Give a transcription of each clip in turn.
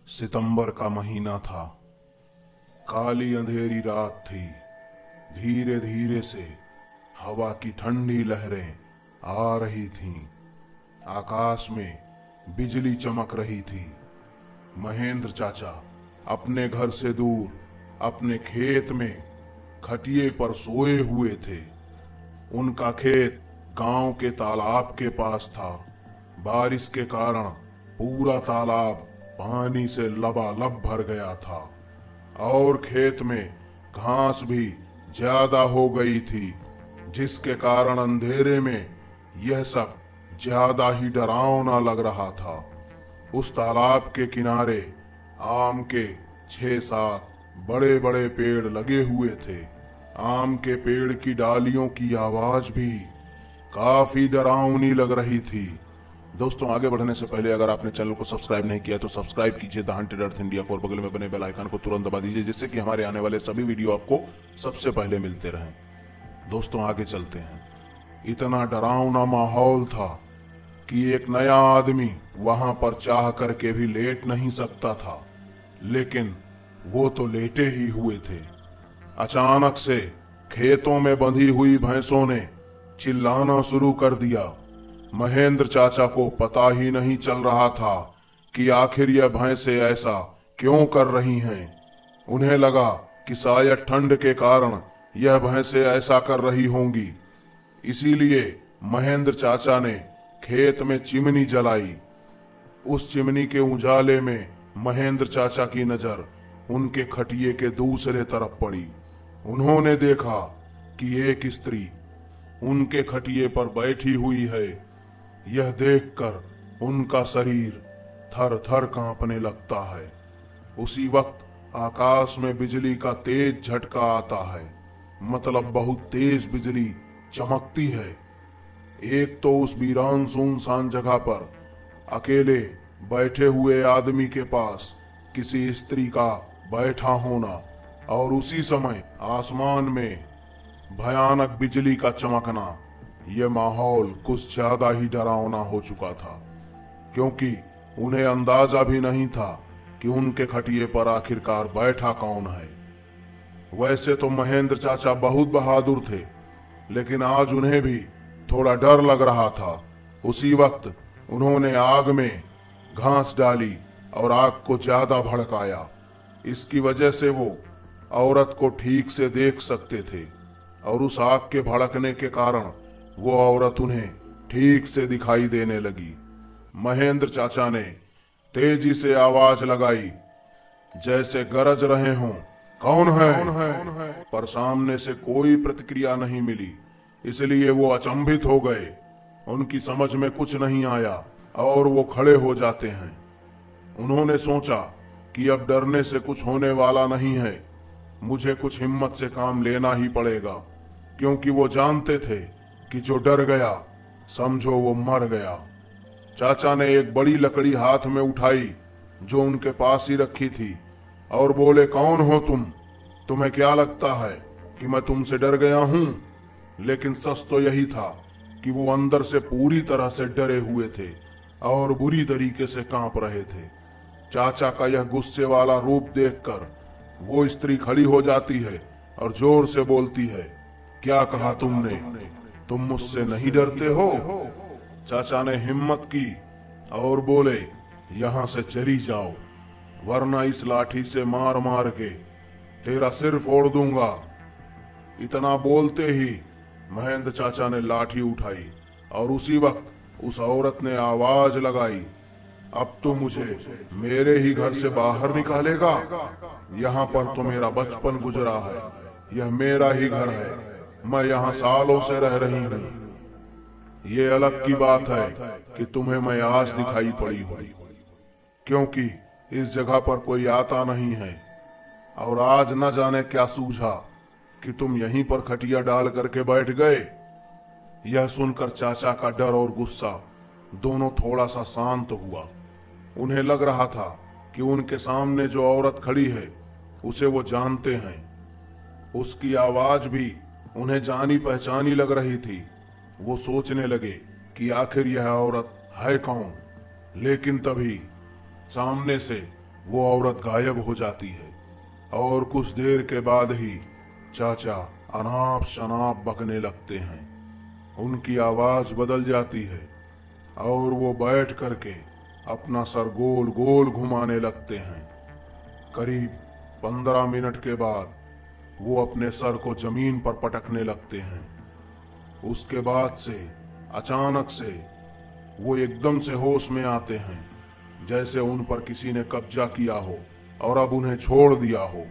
सितंबर का महीना था। काली अंधेरी रात थी। धीरे धीरे से हवा की ठंडी लहरें आ रही थीं। आकाश में बिजली चमक रही थी। महेंद्र चाचा अपने घर से दूर अपने खेत में खटिये पर सोए हुए थे। उनका खेत गांव के तालाब के पास था। बारिश के कारण पूरा तालाब पानी से लबालब भर गया था और खेत में घास भी ज्यादा हो गई थी, जिसके कारण अंधेरे में यह सब ज्यादा ही डरावना लग रहा था। उस तालाब के किनारे आम के 6-7 बड़े बड़े पेड़ लगे हुए थे। आम के पेड़ की डालियों की आवाज भी काफी डरावनी लग रही थी। दोस्तों, आगे बढ़ने से पहले अगर आपने चैनल को सब्सक्राइब नहीं किया तो सब्सक्राइब कीजिए द हंटेड अर्थ इंडिया को और बगल में बने बेल आइकन को तुरंत दबा दीजिए, जिससे कि हमारे आने वाले सभी वीडियो आपको सबसे पहले मिलते रहें। दोस्तों, आगे चलते हैं। इतना डरावना माहौल था कि एक नया आदमी वहां पर चाह करके भी लेट नहीं सकता था, लेकिन वो तो लेटे ही हुए थे। अचानक से खेतों में बंधी हुई भैंसों ने चिल्लाना शुरू कर दिया। महेंद्र चाचा को पता ही नहीं चल रहा था कि आखिर यह भैंसें ऐसा क्यों कर रही हैं। उन्हें लगा कि शायद ठंड के कारण यह भैंसें ऐसा कर रही होंगी। इसीलिए महेंद्र चाचा ने खेत में चिमनी जलाई। उस चिमनी के उजाले में महेंद्र चाचा की नजर उनके खटिये के दूसरे तरफ पड़ी। उन्होंने देखा कि एक स्त्री उनके खटिये पर बैठी हुई है। यह देखकर उनका शरीर थर थर कांपने लगता है। उसी वक्त आकाश में बिजली का तेज झटका आता है, मतलब बहुत तेज बिजली चमकती है। एक तो उस वीरान सुनसान जगह पर अकेले बैठे हुए आदमी के पास किसी स्त्री का बैठा होना और उसी समय आसमान में भयानक बिजली का चमकना, यह माहौल कुछ ज्यादा ही डरावना हो चुका था, क्योंकि उन्हें अंदाजा भी नहीं था कि उनके खटिये पर आखिरकार बैठा कौन है। वैसे तो महेंद्र चाचा बहुत बहादुर थे, लेकिन आज उन्हें भी थोड़ा डर लग रहा था। उसी वक्त उन्होंने आग में घास डाली और आग को ज्यादा भड़काया। इसकी वजह से वो औरत को ठीक से देख सकते थे और उस आग के भड़कने के कारण वो औरत उन्हें ठीक से दिखाई देने लगी। महेंद्र चाचा ने तेजी से आवाज लगाई, जैसे गरज रहे हों, कौन है? पर सामने से कोई प्रतिक्रिया नहीं मिली, इसलिए वो अचंभित हो गए। उनकी समझ में कुछ नहीं आया और वो खड़े हो जाते हैं। उन्होंने सोचा कि अब डरने से कुछ होने वाला नहीं है, मुझे कुछ हिम्मत से काम लेना ही पड़ेगा, क्योंकि वो जानते थे कि जो डर गया समझो वो मर गया। चाचा ने एक बड़ी लकड़ी हाथ में उठाई जो उनके पास ही रखी थी और बोले, कौन हो तुम? तुम्हें क्या लगता है कि मैं तुमसे डर गया हूं? लेकिन सच तो यही था कि वो अंदर से पूरी तरह से डरे हुए थे और बुरी तरीके से कांप रहे थे। चाचा का यह गुस्से वाला रूप देखकर वो स्त्री खड़ी हो जाती है और जोर से बोलती है, क्या कहा तुमने? तुम मुझसे नहीं डरते हो? चाचा ने हिम्मत की और बोले, यहां से चली जाओ, वरना इस लाठी से मार मार के तेरा सिर फोड़ दूंगा। इतना बोलते ही महेंद्र चाचा ने लाठी उठाई और उसी वक्त उस औरत ने आवाज लगाई, अब तो मुझे मेरे ही घर से बाहर निकालेगा? यहाँ पर तो मेरा बचपन गुजरा है, यह मेरा ही घर है, मैं यहाँ सालों से रह रही हूँ। ये अलग की बात है कि तुम्हें मैं आज दिखाई पड़ी हूँ, क्योंकि इस जगह पर कोई आता नहीं है। और आज न जाने क्या सूझा कि तुम यहीं पर खटिया डाल करके बैठ गए। यह सुनकर चाचा का डर और गुस्सा दोनों थोड़ा सा शांत हुआ। उन्हें लग रहा था कि उनके सामने जो औरत खड़ी है उसे वो जानते हैं। उसकी आवाज भी उन्हें जानी पहचानी लग रही थी। वो सोचने लगे कि आखिर यह औरत है कौन। लेकिन तभी सामने से वो औरत गायब हो जाती है और कुछ देर के बाद ही चाचा अनाप शनाप बकने लगते हैं। उनकी आवाज बदल जाती है और वो बैठ करके अपना सर गोल गोल घुमाने लगते हैं। करीब 15 मिनट के बाद वो अपने सर को जमीन पर पटकने लगते हैं। उसके बाद से अचानक से वो एकदम से होश में आते हैं, जैसे उन पर किसी ने कब्जा किया हो और अब उन्हें छोड़ दिया हो।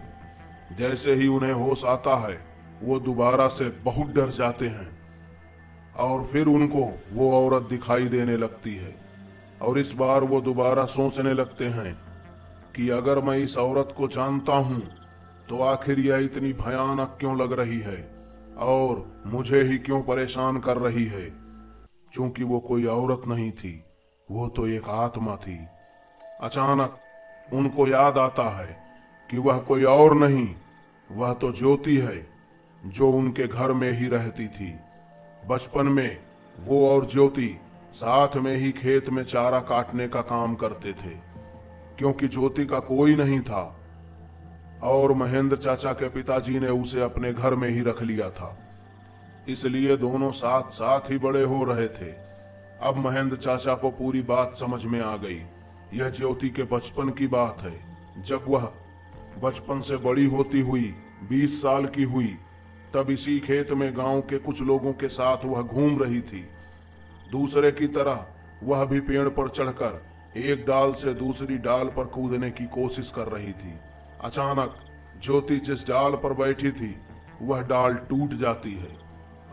जैसे ही उन्हें होश आता है वो दोबारा से बहुत डर जाते हैं और फिर उनको वो औरत दिखाई देने लगती है और इस बार वो दोबारा सोचने लगते हैं कि अगर मैं इस औरत को जानता हूं तो आखिर यह इतनी भयानक क्यों लग रही है और मुझे ही क्यों परेशान कर रही है। क्योंकि वो कोई औरत नहीं थी, वो तो एक आत्मा थी। अचानक उनको याद आता है कि वह कोई और नहीं, वह तो ज्योति है जो उनके घर में ही रहती थी। बचपन में वो और ज्योति साथ में ही खेत में चारा काटने का काम करते थे। क्योंकि ज्योति का कोई नहीं था और महेंद्र चाचा के पिताजी ने उसे अपने घर में ही रख लिया था, इसलिए दोनों साथ साथ ही बड़े हो रहे थे। अब महेंद्र चाचा को पूरी बात समझ में आ गई। यह ज्योति के बचपन की बात है, जब वह बचपन से बड़ी होती हुई 20 साल की हुई, तब इसी खेत में गांव के कुछ लोगों के साथ वह घूम रही थी। दूसरे की तरह वह भी पेड़ पर चढ़कर एक डाल से दूसरी डाल पर कूदने की कोशिश कर रही थी। अचानक ज्योति जिस डाल पर बैठी थी वह डाल टूट जाती है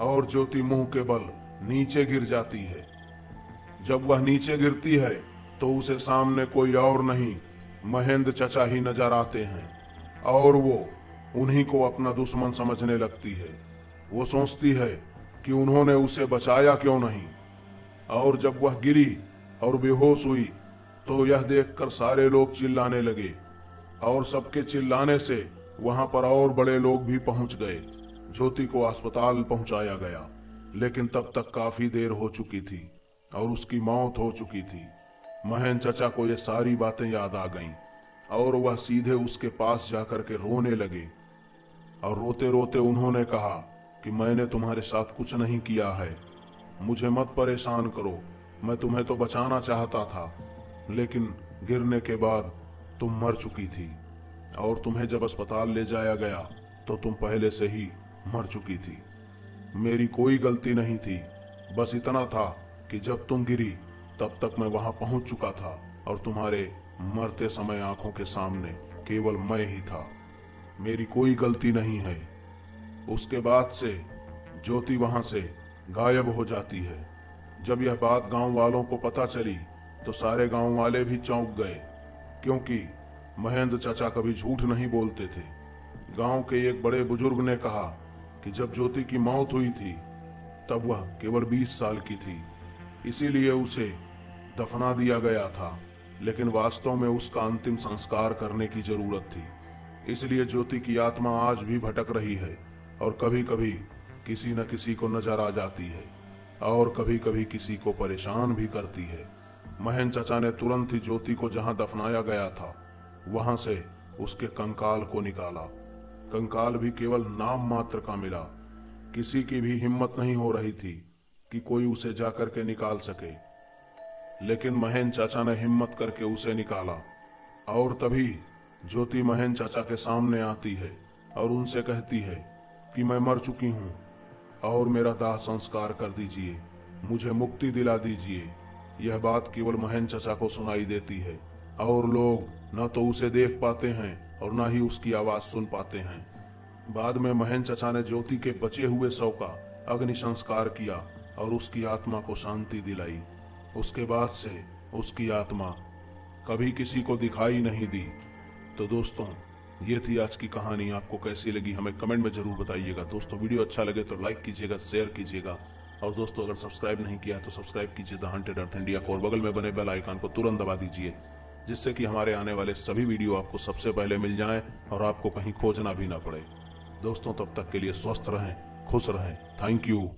और ज्योति मुंह के बल नीचे गिर जाती है। जब वह नीचे गिरती है तो उसे सामने कोई और नहीं, महेंद्र चाचा ही नजर आते हैं और वो उन्हीं को अपना दुश्मन समझने लगती है। वो सोचती है कि उन्होंने उसे बचाया क्यों नहीं। और जब वह गिरी और बेहोश हुई तो यह देखकर सारे लोग चिल्लाने लगे और सबके चिल्लाने से वहां पर और बड़े लोग भी पहुंच गए। ज्योति को अस्पताल पहुंचाया गया, लेकिन तब तक काफी देर हो चुकी थी और उसकी मौत हो चुकी थी। महेंद्र चाचा को ये सारी बातें याद आ गईं और वह सीधे उसके पास जाकर के रोने लगे और रोते रोते उन्होंने कहा कि मैंने तुम्हारे साथ कुछ नहीं किया है, मुझे मत परेशान करो, मैं तुम्हें तो बचाना चाहता था, लेकिन गिरने के बाद तुम मर चुकी थी और तुम्हें जब अस्पताल ले जाया गया तो तुम पहले से ही मर चुकी थी। मेरी कोई गलती नहीं थी, बस इतना था कि जब तुम गिरी तब तक मैं वहां पहुंच चुका था और तुम्हारे मरते समय आंखों के सामने केवल मैं ही था, मेरी कोई गलती नहीं है। उसके बाद से ज्योति वहां से गायब हो जाती है। जब यह बात गांव वालों को पता चली तो सारे गांव वाले भी चौंक गए, क्योंकि महेंद्र चाचा कभी झूठ नहीं बोलते थे। गांव के एक बड़े बुजुर्ग ने कहा कि जब ज्योति की मौत हुई थी तब वह केवल 20 साल की थी, इसीलिए उसे दफना दिया गया था, लेकिन वास्तव में उसका अंतिम संस्कार करने की जरूरत थी। इसलिए ज्योति की आत्मा आज भी भटक रही है और कभी कभी किसी न किसी को नजर आ जाती है और कभी कभी किसी को परेशान भी करती है। महेंद्र चाचा ने तुरंत ही ज्योति को जहां दफनाया गया था वहां से उसके कंकाल को निकाला। कंकाल भी केवल नाम मात्र का मिला। किसी की भी हिम्मत नहीं हो रही थी कि कोई उसे जाकर के निकाल सके, लेकिन महेंद्र चाचा ने हिम्मत करके उसे निकाला और तभी ज्योति महेंद्र चाचा के सामने आती है और उनसे कहती है कि मैं मर चुकी हूं और मेरा दाह संस्कार कर दीजिए, मुझे मुक्ति दिला दीजिए। यह बात केवल महेंद्र चाचा को सुनाई देती है और लोग न तो उसे देख पाते हैं और न ही उसकी आवाज सुन पाते हैं। बाद में महेंद्र चाचा ने ज्योति के बचे हुए शव का अग्नि संस्कार किया और उसकी आत्मा को शांति दिलाई। उसके बाद से उसकी आत्मा कभी किसी को दिखाई नहीं दी। तो दोस्तों, ये थी आज की कहानी। आपको कैसी लगी हमें कमेंट में जरूर बताइएगा। दोस्तों, वीडियो अच्छा लगे तो लाइक कीजिएगा, शेयर कीजिएगा और दोस्तों अगर सब्सक्राइब नहीं किया तो सब्सक्राइब कीजिए द हंटेड अर्थ इंडिया को और बगल में बने बेल आइकन को तुरंत दबा दीजिए, जिससे कि हमारे आने वाले सभी वीडियो आपको सबसे पहले मिल जाएं और आपको कहीं खोजना भी ना पड़े। दोस्तों, तब तक के लिए स्वस्थ रहें, खुश रहें। Thank you.